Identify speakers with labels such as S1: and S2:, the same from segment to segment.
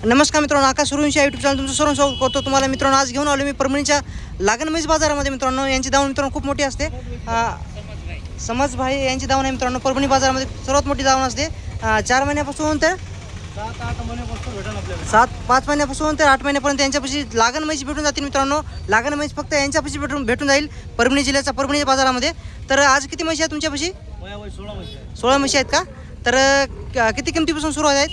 S1: नमस्कार मित्रांनो, आकाश सुरवंशी या यूट्यूब चॅनल तुमचं सर्व स्वागत करतो. तुम्हाला मित्रांनो आज घेऊन आलो मी परभणीच्या लागण म्हैस बाजारामध्ये. मित्रांनो यांची दावण मित्रांनो खूप मोठी असते. समज भाई यांची दावण आहे मित्रांनो परभणी बाजारामध्ये सर्वात मोठी दावण असते. 4 महिन्यापासून तर
S2: 7-8 महिन्यापासून भेटेल आपल्याला.
S1: 5 महिन्यापासून तर 8 महिन्यापर्यंत यांच्यापाशी लागण म्हैस भेटून जातील मित्रांनो. लागण म्हैस फक्त यांच्यापाशी भेटून जाईल परभणी जिल्ह्याच्या परभणी बाजारामध्ये. तर आज किती म्हशी आहेत तुमच्यापाशी? 16 म्हशी आहेत का? तर किती किमतीपासून सुरू आहेत?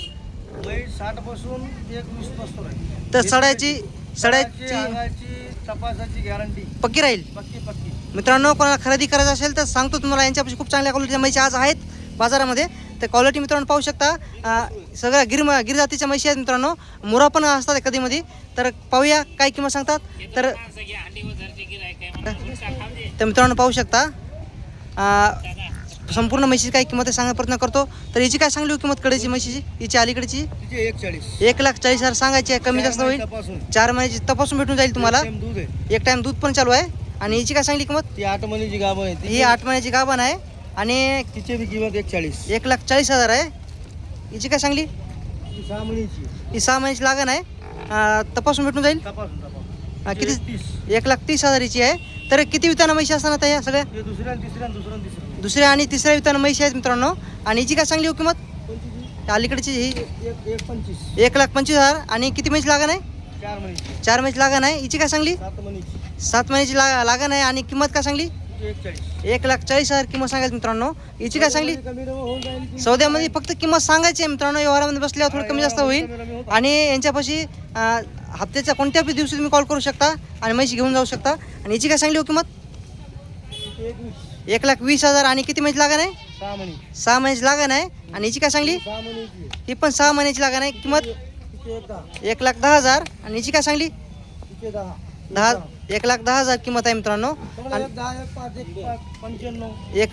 S2: 60 पासून 20 पासून आहे.
S1: तर सड्याची
S2: तपासाची गॅरंटी
S1: पक्की राहील.
S2: पक्की.
S1: मित्रांनो कोणाला खरेदी करायचं असेल तर सांगतो तुम्हाला, यांच्यापाशी खूप चांगल्या क्वालिटीच्या म्हशी आज आहेत बाजारामध्ये. तर क्वालिटी मित्रांनो पाहू शकता. सगळ्या गिर जातीच्या म्हशी आहेत मित्रांनो. मुरा पण असतात कधीमध्ये. तर पाहूया काय किंमत सांगतात. तर मित्रांनो पाहू शकता संपूर्ण म्हशीची काय किंमत आहे सांगण्याचा प्रयत्न करतो. तर याची काय सांगली किंमत कडेची म्हशीची? हिची अलीकडची 1,40,000 सांगायची आहे. कमी जास्त होईल. 4 महिन्याची तपासून भेटून जाईल तुम्हाला. एक टाइम दूध पण चालू आहे. आणि हिची काय सांगली किंमत?
S2: ती 8 महिन्याची गाभ आहे.
S1: ही 8 महिन्याची गाभण आहे आणि
S2: तिची बी किंमत
S1: 1,40,000 आहे. हिची काय सांगली?
S2: 6 महिन्याची.
S1: ही 6 महिन्याची लागण आहे. तपासून भेटून जाईल. किती? 1,30,000 हिची आहे. तर किती विताना म्हशी असताना त्या या सगळ्या? दुसऱ्या आणि तिसऱ्या विताना म्हशी आहेत मित्रांनो. आणि हिची काय सांगली हो किंमत? अलीकडची ही 1,25,000. आणि किती महिन्याची लागण आहे? 4 महिन्याची लागण आहे. हिची काय सांगली? 7 महिन्याची लागण आहे. आणि किंमत काय सांगली? 1,40,000 किंमत सांगायची मित्रांनो. हिची काय सांगली? सौद्यामध्ये फक्त किंमत सांगायची आहे मित्रांनो. व्यवहारामध्ये बसल्यावर थोडं कमी जास्त होईल. आणि यांच्यापाशी हप्त्याच्या कोणत्या दिवशी तुम्ही कॉल करू शकता आणि म्हशी घेऊन जाऊ शकता. आणि हिची काय सांगली हो किंमत? 1,20,000. आणि किती महिन्याची लागण आहे? 6 महिन्याची लागण आहे. आणि हिची काय सांगली? ही पण 6 महिन्याची लागण आहे. किंमत 1,10,000. आणि हिची काय सांगली? 1,10,000 किंमत आहे मित्रांनो.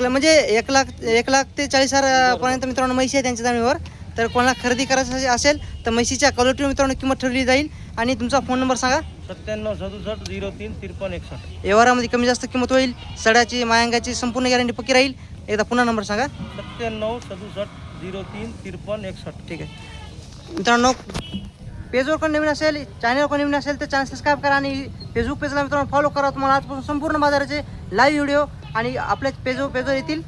S1: म्हणजे 1,00,000 ते 40,000 पर्यंत मित्रांनो म्हशी आहे त्यांच्या जमिनीवर. तर कोणाला खरेदी करायचं असेल तर म्हशीच्या क्वालिटीवर मित्रांनो किंमत ठरवली जाईल. आणि तुमचा फोन नंबर सांगा.
S2: 9767035361.
S1: व्यवहारामध्ये कमी जास्त किंमत होईल. सड्याची मायांगाची संपूर्ण गॅरंटी पक्की राहील. एकदा पुन्हा नंबर सांगा.
S2: 9767035361.
S1: ठीक आहे मित्रांनो. पेजवर कोण नवीन असेल, चॅनलवर कोण नवीन असेल तर चॅनल सबस्क्राईब करा. आणि फेसबुक पेजला मित्रांनो फॉलो करा. तुम्हाला आजपासून संपूर्ण बाजाराचे लाईव्ह व्हिडिओ आणि आपल्या पेजवर येतील.